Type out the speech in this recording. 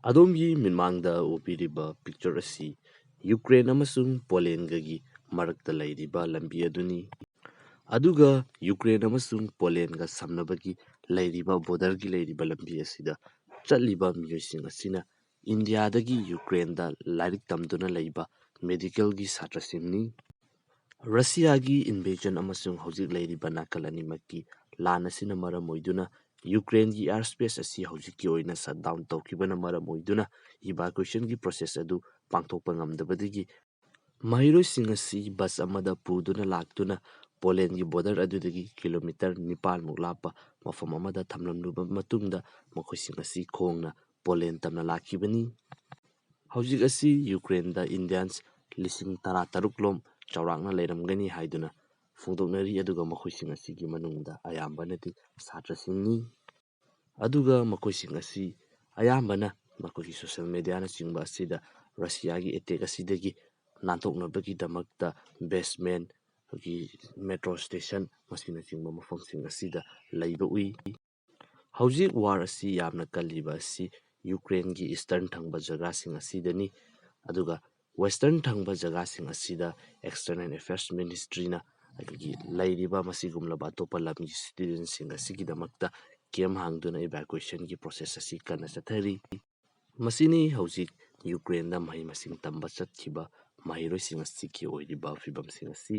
ꯑꯗꯣꯝꯒꯤ ꯃꯤꯠꯃꯥꯡꯗ ꯎꯕꯤꯔꯤꯕ ꯄꯤꯛꯆꯔ ꯑꯁꯤ ꯌꯨꯀ꯭ꯔꯦꯟ ꯑꯃꯁꯨꯡ ꯄꯣꯂꯦꯟꯒꯒꯤ ꯃꯔꯛꯇ ꯂꯩꯔꯤꯕ ꯂꯝꯕꯤ ꯑꯗꯨꯅꯤ꯫ ꯑꯗꯨꯒ ꯌꯨꯀ꯭ꯔꯦꯟ ꯑꯃꯁꯨꯡ ꯄꯣꯂꯦꯟꯒ ꯁꯝꯅꯕꯒꯤ ꯂꯩꯔꯤꯕ ꯕꯣꯔꯗꯔꯒꯤ ꯂꯩꯔꯤꯕ ꯂꯝꯕꯤ ꯑꯁꯤꯗ ꯆꯠꯂꯤꯕ ꯃꯤꯑꯣꯏꯁꯤꯡ ꯑꯁꯤꯅ ꯏꯟꯗꯤꯌꯥꯗꯒꯤ ꯌꯨꯀ꯭ꯔꯦꯟꯗ ꯂꯥꯏꯔꯤꯛ ꯇꯝꯗꯨꯅ ꯂꯩꯕ ꯃꯦꯗꯤꯀꯦꯜꯒꯤ ꯁꯥꯇ꯭ꯔꯁꯤꯡꯅꯤ꯫ ꯔꯁꯤꯌꯥꯒꯤ ꯏꯟꯚꯦꯖꯟ ꯑꯃꯁꯨꯡ ꯍꯧꯖꯤꯛ ꯂꯩꯔꯤꯕ ꯅꯥꯀꯜ ꯑꯅꯤꯃꯛꯀꯤ ꯂꯥꯟ ꯑꯁꯤꯅ ꯃꯔꯝ ꯑꯣꯏꯗꯨꯅ ꯌꯨꯀ꯭ꯔꯦꯟꯒꯤ ꯑꯦꯌꯔ ꯁ꯭ꯄꯦꯁ ꯑꯁꯤ ꯍꯧꯖꯤꯛꯀꯤ ꯑꯣꯏꯅ ꯁꯠ ꯗꯥꯎꯟ ꯇꯧꯈꯤꯕꯅ ꯃꯔꯝ ꯑꯣꯏꯗꯨꯅ ꯏꯚꯥꯀ꯭ꯌꯨꯌꯦꯁꯟꯒꯤ ꯄ꯭ꯔꯣꯁꯦꯁ ꯑꯗꯨ ꯄꯥꯡꯊꯣꯛꯄ ꯉꯝꯗꯕꯗꯒꯤ ꯃꯍꯩꯔꯣꯏꯁꯤꯡ ꯑꯁꯤ ꯕꯁ ꯑꯃꯗ ꯄꯨꯗꯨꯅ ꯂꯥꯛꯇꯨꯅ ꯄꯣꯂꯦꯟꯒꯤ ꯕꯣꯔꯗꯔ ꯑꯗꯨꯗꯒꯤ ꯀꯤꯂꯣꯃꯤꯇꯔ 9ꯃꯨꯛ ꯂꯥꯞꯄ ꯃꯐꯝ ꯑꯃꯗ ꯊꯝꯂꯝꯂꯕ ꯃꯇꯨꯡꯗ ꯃꯈꯣꯏꯁꯤꯡ ꯑꯁꯤ ꯈꯣꯡꯅ ꯄꯣꯂꯦꯟ ꯇꯝꯅ ꯂꯥꯛꯈꯤꯕꯅꯤ꯫ ꯍꯧꯖꯤꯛ ꯑꯁꯤ ꯌꯨꯀ꯭ꯔꯦꯟꯗ ꯏꯟꯗꯤꯌꯟꯁ 13,000 ꯆꯥꯎꯔꯥꯛꯅ ꯂꯩꯔꯝꯒꯅꯤ ꯍꯥꯏꯗꯨꯅ ꯐꯣꯡꯗꯣꯛꯅꯔꯤ, ꯑꯗꯨꯒ ꯃꯈꯣꯏꯁꯤꯡ ꯑꯁꯤꯒꯤ ꯃꯅꯨꯡꯗ ꯑꯌꯥꯝꯕꯅꯗꯤ ꯁꯥꯇ꯭ꯔꯁꯤꯡꯅꯤ꯫ ꯑꯗꯨꯒ ꯃꯈꯣꯏꯁꯤꯡ ꯑꯁꯤ ꯑꯌꯥꯝꯕꯅ ꯃꯈꯣꯏꯒꯤ ꯁꯣꯁꯤꯌꯦꯜ ꯃꯦꯗꯤꯌꯥꯅꯆꯤꯡꯕ ꯑꯁꯤꯗ ꯔꯁꯤꯌꯥꯒꯤ ꯑꯦꯇꯦꯛ ꯑꯁꯤꯗꯒꯤ ꯅꯥꯟꯊꯣꯛꯅꯕꯒꯤꯗꯃꯛꯇ ꯕꯦꯁꯃꯦꯟ, ꯃꯦꯇ꯭ꯔꯣ ꯁ꯭ꯇꯦꯁꯟ ꯃꯁꯤꯅꯆꯤꯡꯕ ꯃꯐꯝꯁꯤꯡ ꯑꯁꯤꯗ ꯂꯩꯕ ꯎꯏ꯫ ꯍꯧꯖꯤꯛ ꯋꯥꯔ ꯑꯁꯤ ꯌꯥꯝꯅ ꯀꯜꯂꯤꯕ ꯑꯁꯤ ꯌꯨꯀ꯭ꯔꯦꯟꯒꯤ ꯏꯁꯇꯔꯟ ꯊꯪꯕ ꯖꯒꯥꯁꯤꯡ ꯑꯁꯤꯗꯅꯤ, ꯑꯗꯨꯒ ꯋꯦꯁꯇꯔꯟ ꯊꯪꯕ ꯖꯒꯥꯁꯤꯡ ꯑꯁꯤꯗ ꯑꯦꯛꯁꯇꯔꯅꯦꯜ ꯑꯦꯐꯤꯌꯔꯁ ꯃꯤꯅꯤꯁꯇ꯭ꯔꯤꯅ ꯂꯩꯔꯤꯕ ꯃꯁꯤꯒꯨꯝꯂꯕ ꯑꯇꯣꯞꯄ ꯂꯝꯒꯤ ꯁꯤꯇꯤꯖꯦꯟꯁꯤꯡ ꯑꯁꯤꯒꯤꯗꯃꯛꯇ ꯀꯦꯝ ꯍꯥꯡꯗꯨꯅ ꯏꯚꯥꯀ꯭ꯌꯨꯌꯦꯁꯟꯒꯤ ꯄ꯭ꯔꯣꯁꯦꯁ ꯑꯁꯤ ꯀꯟꯅ ꯆꯠꯊꯔꯤ꯫ ꯃꯁꯤꯅꯤ ꯍꯧꯖꯤꯛ ꯌꯨꯀ꯭ꯔꯦꯟꯗ ꯃꯍꯩ ꯃꯁꯤꯡ ꯇꯝꯕ ꯆꯠꯈꯤꯕ ꯃꯍꯩꯔꯣꯏꯁꯤꯡ ꯑꯁꯤꯒꯤ ꯑꯣꯏꯔꯤꯕ ꯐꯤꯚꯝꯁꯤꯡ ꯑꯁꯤ꯫